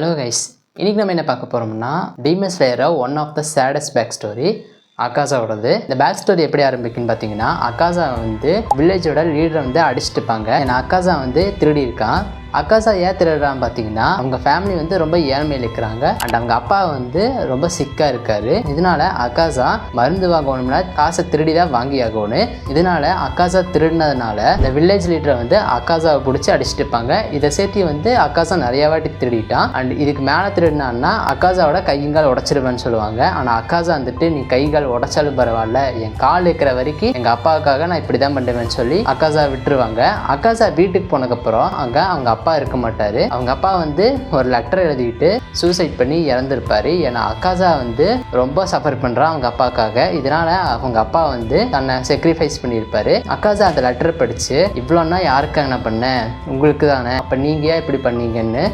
Hello guys, இன்னைக்கு நம்ம என்ன பார்க்க போகிறோம்னா Demon Slayer one of the saddest back story அக்காசாவோடது. இந்த பேக் ஸ்டோரி எப்படி ஆரம்பிக்குன்னு பார்த்தீங்கன்னா, அக்காசா வந்து வில்லேஜோட லீடரை வந்து அடிச்சுட்டுப்பாங்க. ஏன்னா அக்காசா வந்து திருடி இருக்கான். அக்காசா ஏன் திருடுறான்னு பார்த்தீங்கன்னா, அவங்க ஃபேமிலி வந்து ரொம்ப ஏழ்மையில் இருக்கிறாங்க. அண்ட் அவங்க அப்பா வந்து ரொம்ப சிக்காக இருக்காரு. இதனால அக்காசா மருந்து வாங்கணும்னா காசை திருடி தான் வாங்கி ஆகணும். இதனால அக்காசா திருடினதுனால இந்த வில்லேஜ் லீடரை வந்து அக்காசாவை பிடிச்சி அடிச்சுட்டு இருப்பாங்க. இதை சேர்த்து வந்து அக்காசா நிறைய வாட்டி திருடிட்டான். அண்ட் இதுக்கு மேலே திருடினான்னா அக்காசாவோட கைகால் உடச்சிருவேன்னு சொல்லுவாங்க. ஆனால் அக்காசா வந்துட்டு நீ கைகால் உடச்சாலும் பரவாயில்ல, என் கால் இருக்கிற வரைக்கும் எங்கள் அப்பாவுக்காக நான் இப்படி தான் பண்ணுவேன்னு சொல்லி அக்காசா விட்டுருவாங்க. அக்காசா வீட்டுக்கு போனதுக்கப்புறம் அங்கே அவங்க அப்பா இருக்க மாட்டாரு. அவங்க அப்பா வந்து ஒரு லெட்டர் எழுதிட்டு சூசைட் பண்ணி இறந்துருப்பாரு. ஏன்னா அக்காசா வந்து ரொம்ப சஃபர் பண்றான் அவங்க அப்பாக்காக. இதனால அவங்க அப்பா வந்து தன்னை சாக்ரிஃபைஸ் பண்ணியிருப்பாரு. அக்காசா அந்த லெட்டரை படிச்சு, இவ்வளோன்னா யாருக்காக நான் பண்ணேன், உங்களுக்கு தானே, அப்போ நீங்க ஏன் இப்படி பண்ணீங்கன்னு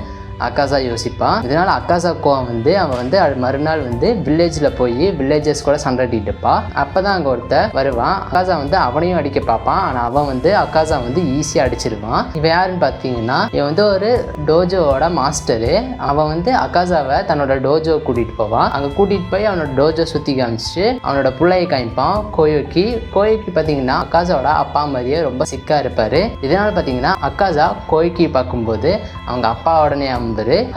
அக்காசா யோசிப்பான். இதனால அக்காசா கோவம் வந்து அவன் வந்து மறுநாள் வந்து வில்லேஜில் போய் வில்லேஜர்ஸ் கூட சண்டைட்டு இருப்பான். அப்போதான் அங்கே ஒருத்தர் வருவான். அக்காசா வந்து அவனையும் அடிக்க பார்ப்பான். ஆனால் அவன் வந்து அக்காசா வந்து ஈஸியாக அடிச்சிருவான். இவன் யாருன்னு பார்த்தீங்கன்னா, இவன் வந்து ஒரு டோஜோவோட மாஸ்டரு. அவன் வந்து அக்காசாவை தன்னோட டோஜோ கூட்டிகிட்டு போவான். அங்கே கூட்டிகிட்டு போய் அவனோட டோஜோ சுற்றி காமிச்சு அவனோட பிள்ளையை காமிப்பான், கோயோக்கி. பார்த்தீங்கன்னா அக்காசாவோட அப்பா மாதிரியே ரொம்ப சிக்காக இருப்பார். இதனால பார்த்தீங்கன்னா அக்காசா கோயோக்கி பார்க்கும்போது அவங்க அப்பா உடனே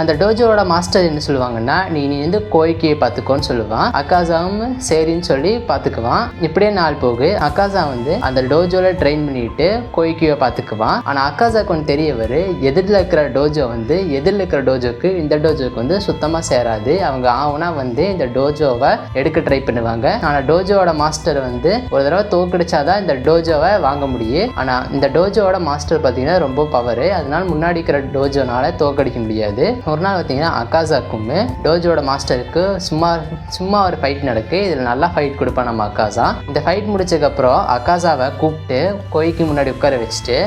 அந்த டோஜோட மாஸ்டர் என்ன சொல்லுவாங்கன்னா, நீ வந்து கோய்க்கியை பார்த்துக்கோன்னு சொல்லுவான். அக்காசாவும் சரின்னு சொல்லி பார்த்துக்குவான். இப்படியே நாள் போகு. அக்காசா வந்து அந்த டோஜோல ட்ரெயின் பண்ணிட்டு கோய்க்கியை பார்த்துக்குவான். ஆனால் அக்காசாக்கு ஒன்று தெரியவர், எதிரில் இருக்கிற டோஜோ வந்து எதிரில் இருக்கிற டோஜோக்கு இந்த டோஜோக்கு வந்து சுத்தமாக சேராது. அவங்க ஆகுனா வந்து இந்த டோஜோவை எடுக்க ட்ரை பண்ணுவாங்க. ஆனால் டோஜோட மாஸ்டர் வந்து ஒரு தடவை தோக்கடிச்சாதான் இந்த டோஜோவை வாங்க முடியும். ஆனால் இந்த டோஜோட மாஸ்டர் பார்த்தீங்கன்னா ரொம்ப பவர். அதனால முன்னாடி இருக்கிற டோஜோனால தோக்கடிக்க முடியாது. ஒரு நாள் பார்த்தீங்கன்னா அக்காசாக்கும் டோஜோட மாஸ்டருக்கு சும்மா ஒரு ஃபைட் நடக்கு. இதில் நல்லா ஃபைட் கொடுப்பான் நம்ம அக்காசா. இந்த ஃபைட் முடிச்சதுக்கப்புறம் அக்காசாவை கூப்பிட்டு கோய்க்கு முன்னாடி உட்கார வச்சுட்டு,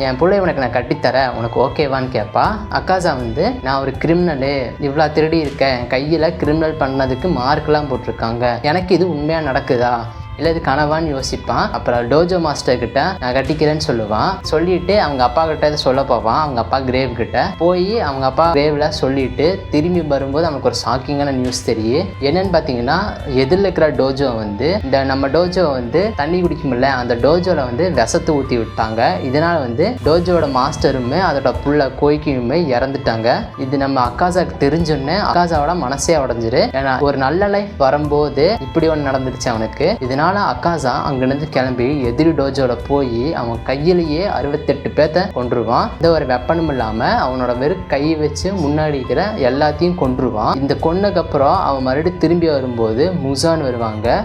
என் பிள்ளை உனக்கு நான் கட்டித்தரேன், உனக்கு ஓகேவான்னு கேட்பா. அக்காசா வந்து, நான் ஒரு கிரிமினலு, இவ்வளோ திருடி இருக்கேன், கையில் கிரிமினல் பண்ணதுக்கு மார்க்கெலாம் போட்டிருக்காங்க, எனக்கு இது உண்மையாக நடக்குதா இல்லை இது கனவான்னு யோசிப்பான். அப்புறம் டோஜோ மாஸ்டர் கிட்ட நான் கட்டிக்கிறேன்னு சொல்லுவான். சொல்லிட்டு அவங்க அப்பா கிட்ட இதை சொல்ல போவான். அவங்க அப்பா கிரேவ் கிட்ட போய் அவங்க அப்பா கிரேவ்ல சொல்லிட்டு திரும்பி வரும்போது அவனுக்கு ஒரு ஷாக்கிங்கான நியூஸ் தெரியும். என்னன்னு பார்த்தீங்கன்னா, எதிரில் இருக்கிற டோஜோ வந்து இந்த நம்ம டோஜோ வந்து தண்ணி குடிக்க முடியல, அந்த டோஜோல வந்து விஷத்தை ஊற்றி விட்டாங்க. இதனால வந்து டோஜோட மாஸ்டருமே அதோட புள்ள கோய்க்குமே இறந்துட்டாங்க. இது நம்ம அக்காசாக்கு தெரிஞ்சோன்னே அக்காசாவோட மனசே உடஞ்சிரு. ஏன்னா ஒரு நல்ல லைஃப் வரும்போது இப்படி ஒன்று நடந்துருச்சு அவனுக்கு. இதனால அக்காசா அங்கிருந்து கிளம்பி எதிரி டோஜோல போய் அவன் கையிலேயே 68 பேர்த்த கொன்றுவான். இந்த ஒரு வெப்பனும் இல்லாம அவனோட வெறும் கை வச்சு முன்னாடி இருக்கிற எல்லாத்தையும் கொன்றுவான். இந்த கொன்னதுக்கப்புறம் அவன் மறுபடியும் திரும்பி வரும்போது முசான் வருவாங்க.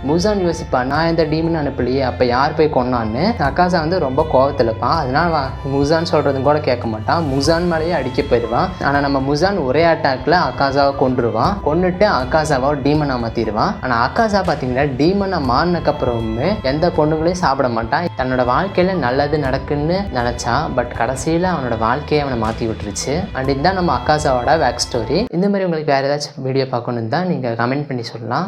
முசான் யோசிப்பான், நான் இந்த டீமன் அனுப்பலையே, அப்போ யார் போய் கொன்னான்னு. அக்காசா வந்து ரொம்ப கோவத்தில் இருப்பான். அதனால முசான் சொல்கிறதும் கூட கேட்க மாட்டான். முசான் மேலேயே அடிக்க போயிடுவான். ஆனால் நம்ம முசான் ஒரே அட்டாக்ல அக்காசாவை கொன்றுவான். கொன்னுட்டு அக்காசாவை டீமனாக மாற்றிடுவான். ஆனால் அக்காசா பார்த்தீங்கன்னா டீமனை மாறினக்கப்புறமே எந்த பொண்ணுங்களையும் சாப்பிட மாட்டான். தன்னோட வாழ்க்கையில் நல்லது நடக்குன்னு நினச்சான். பட் கடைசியில் அவனோட வாழ்க்கையை அவனை மாற்றி விட்டுருச்சு. அண்ட் இதுதான் நம்ம அக்காசாவோட பேக் ஸ்டோரி. இந்த மாதிரி உங்களுக்கு வேறு ஏதாச்சும் வீடியோ பார்க்கணுன்னு தான் நீங்கள் கமெண்ட் பண்ணி சொல்லலாம்.